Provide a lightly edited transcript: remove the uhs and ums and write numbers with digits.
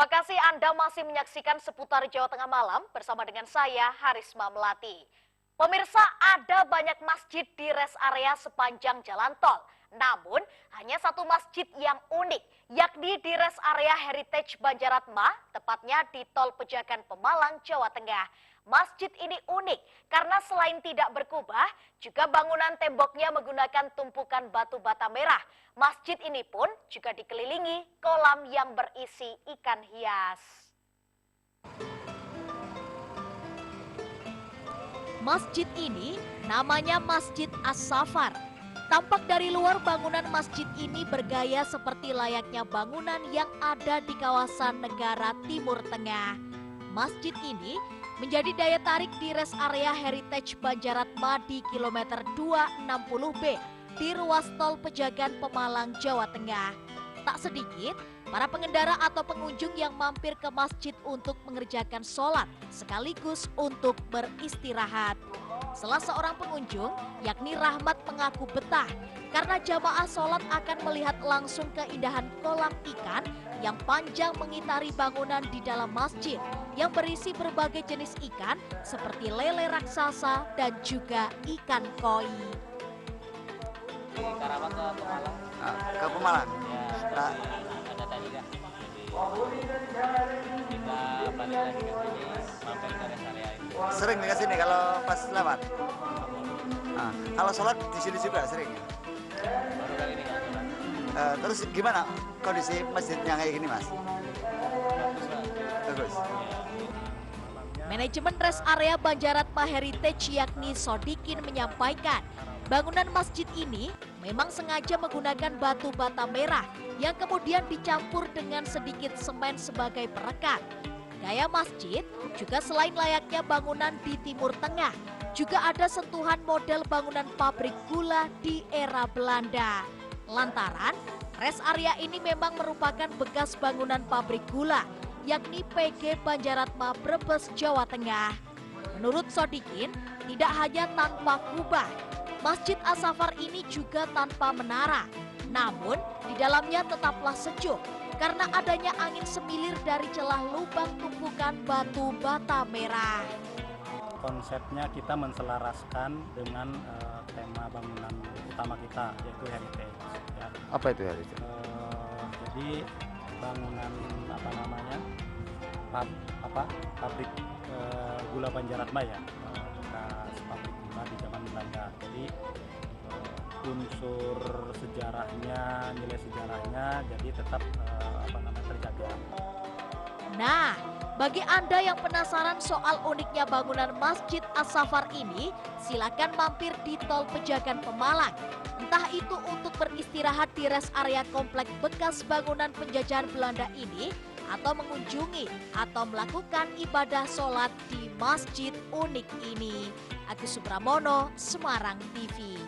Terima kasih Anda masih menyaksikan Seputar Jawa Tengah Malam bersama dengan saya, Harisma Melati. Pemirsa, ada banyak masjid di rest area sepanjang jalan tol. Namun, hanya satu masjid yang unik, yakni di rest area Heritage Banjaratma, tepatnya di Tol Pejagan Pemalang, Jawa Tengah. Masjid ini unik karena selain tidak berkubah, juga bangunan temboknya menggunakan tumpukan batu bata merah. Masjid ini pun juga dikelilingi kolam yang berisi ikan hias. Masjid ini namanya Masjid As-Safar. Tampak dari luar bangunan masjid ini bergaya seperti layaknya bangunan yang ada di kawasan negara Timur Tengah. Masjid ini menjadi daya tarik di rest area Heritage Banjaratma di kilometer 260B di ruas tol Pejagan Pemalang, Jawa Tengah. Tak sedikit para pengendara atau pengunjung yang mampir ke masjid untuk mengerjakan sholat sekaligus untuk beristirahat. Salah seorang pengunjung, yakni Rahmat, mengaku betah karena jamaah sholat akan melihat langsung keindahan kolam ikan yang panjang mengitari bangunan di dalam masjid yang berisi berbagai jenis ikan seperti lele raksasa dan juga ikan koi. Ke Karawang ke Pemalang? Ke Pemalang? Ya, Nah. ada tadi kan. Kita balik lagi ke sini, mampir ke rest area ini. Sering ke sini kalau pas lewat? Nah, kalau sholat di sini juga sering? Baru kali ini kalau sholat. Terus gimana kondisi masjidnya kayak gini, Mas? Bagus lah. Bagus. Manajemen rest area Banjaratma Heritage yakni Sodikin menyampaikan, bangunan masjid ini memang sengaja menggunakan batu bata merah yang kemudian dicampur dengan sedikit semen sebagai perekat. Gaya masjid juga selain layaknya bangunan di Timur Tengah, juga ada sentuhan model bangunan pabrik gula di era Belanda. Lantaran rest area ini memang merupakan bekas bangunan pabrik gula, yakni PG Banjaratma, Brebes, Jawa Tengah. Menurut Sodikin, tidak hanya tanpa kubah, Masjid As-Safar ini juga tanpa menara. Namun, di dalamnya tetaplah sejuk karena adanya angin semilir dari celah lubang tumpukan batu bata merah. Konsepnya kita menselaraskan dengan tema bangunan utama kita, yaitu heritage. Ya. Apa itu heritage? Jadi bangunan pabrik gula Banjaratma ya, bekas pabrik gula di zaman Belanda. Jadi unsur sejarahnya, nilai sejarahnya, jadi tetap terjaga. Nah, bagi Anda yang penasaran soal uniknya bangunan Masjid As-Safar ini, silakan mampir di Tol Pejagan Pemalang. Entah itu untuk beristirahat di rest area komplek bekas bangunan penjajahan Belanda ini, atau mengunjungi atau melakukan ibadah sholat di masjid unik ini. Agus Supramono, Semarang TV.